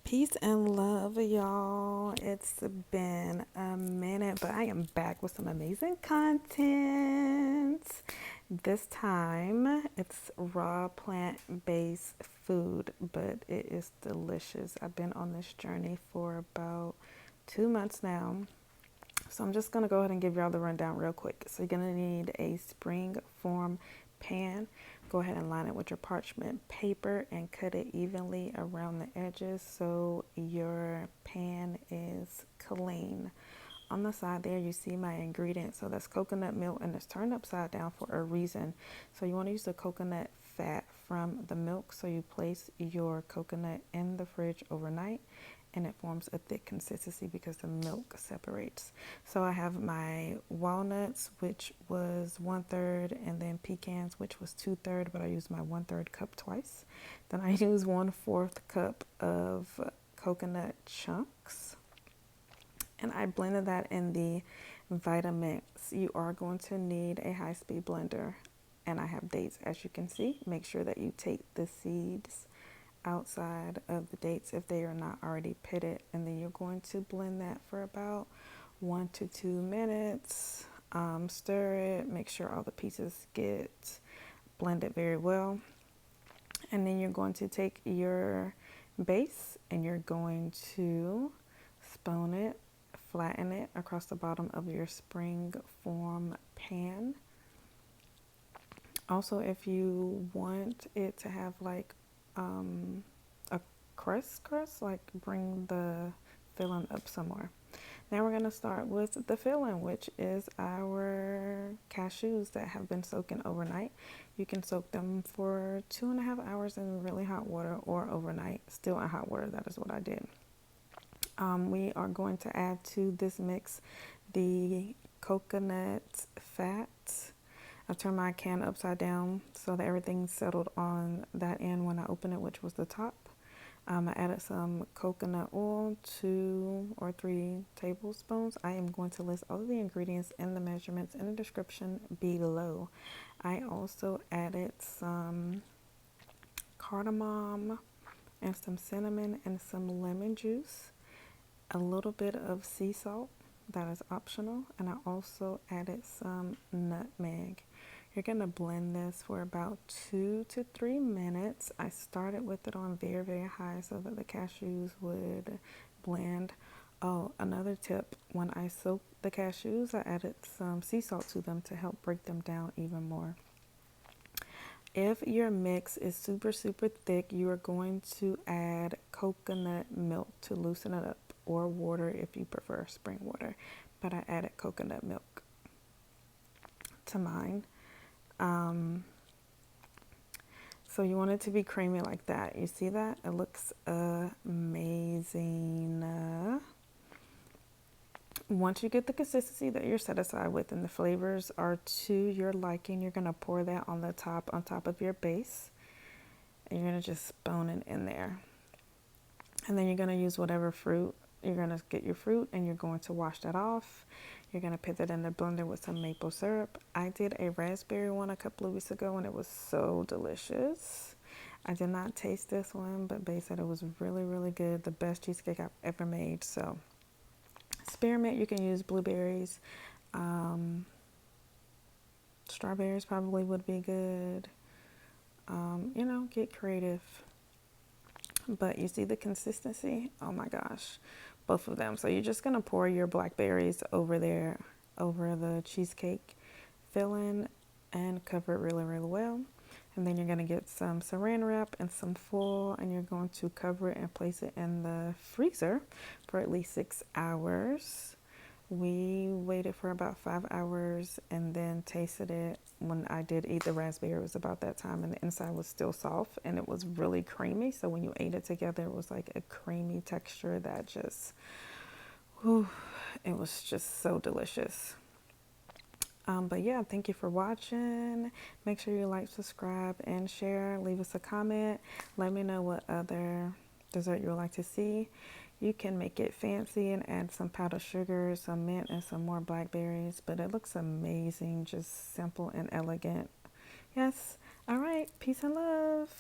Peace and love, y'all. It's been a minute, but I am back with some amazing content. This time, it's raw plant-based food, but it is delicious. I've been on this journey for about 2 months now. So I'm just going to go ahead and give y'all the rundown real quick. So you're going to need a spring form pan. Go ahead and line it with your parchment paper and cut it evenly around the edges so your pan is clean. On the side there, you see my ingredients. So that's coconut milk, and it's turned upside down for a reason. So you want to use the coconut fat from the milk. So you place your coconut in the fridge overnight, and it forms a thick consistency because the milk separates. So I have my walnuts, which was 1/3, and then pecans, which was 2/3, but I used my 1/3 cup twice. Then I use 1/4 cup of coconut chunks, and I blended that in the Vitamix. You are going to need a high-speed blender, and I have dates, as you can see. Make sure that you take the seeds outside of the dates if they are not already pitted, and then you're going to blend that for about 1 to 2 minutes. Stir it, make sure all the pieces get blended very well, and then you're going to take your base and you're going to spoon it, flatten it across the bottom of your spring form pan. Also, if you want it to have like a crust, like bring the filling up some more. Now we're going to start with the filling, which is our cashews that have been soaking overnight. You can soak them for 2.5 hours in really hot water or overnight, still in hot water. That is what I did. We are going to add to this mix the coconut fat. I turned my can upside down so that everything settled on that end when I opened it, which was the top. I added some coconut oil, 2 or 3 tablespoons. I am going to list all of the ingredients and the measurements in the description below. I also added some cardamom and some cinnamon and some lemon juice, a little bit of sea salt, that is optional, and I also added some nutmeg. You're going to blend this for about 2 to 3 minutes. I started with it on very, very high so that the cashews would blend. Oh, another tip, when I soaked the cashews, I added some sea salt to them to help break them down even more. If your mix is super, super thick, you are going to add coconut milk to loosen it up, or water if you prefer spring water. But I added coconut milk to mine. So you want it to be creamy like that. You see that? It looks amazing. Once you get the consistency that you're satisfied with and the flavors are to your liking, you're going to pour that on top of your base. And you're going to just spoon it in there. And then you're going to use whatever fruit. You're going to get your fruit and you're going to wash that off. You're going to put that in the blender with some maple syrup. I did a raspberry one a couple of weeks ago and it was so delicious. I did not taste this one, but Bae said it was really, really good. The best cheesecake I've ever made. So spearmint, you can use blueberries. Strawberries probably would be good. Get creative. But you see the consistency? Oh my gosh, both of them. So you're just gonna pour your blackberries over there, over the cheesecake filling, and cover it really, really well. And then you're gonna get some saran wrap and some foil, and you're going to cover it and place it in the freezer for at least 6 hours. We waited for about 5 hours and then tasted it. When I did eat the raspberry, it was about that time, and the inside was still soft and it was really creamy. So when you ate it together, it was like a creamy texture that just, it was just so delicious. But yeah, thank you for watching. Make sure you like, subscribe, and share. Leave us a comment. Let me know what other dessert you would like to see. You can make it fancy and add some powdered sugar, some mint, and some more blackberries. But it looks amazing, just simple and elegant. Yes. All right. Peace and love.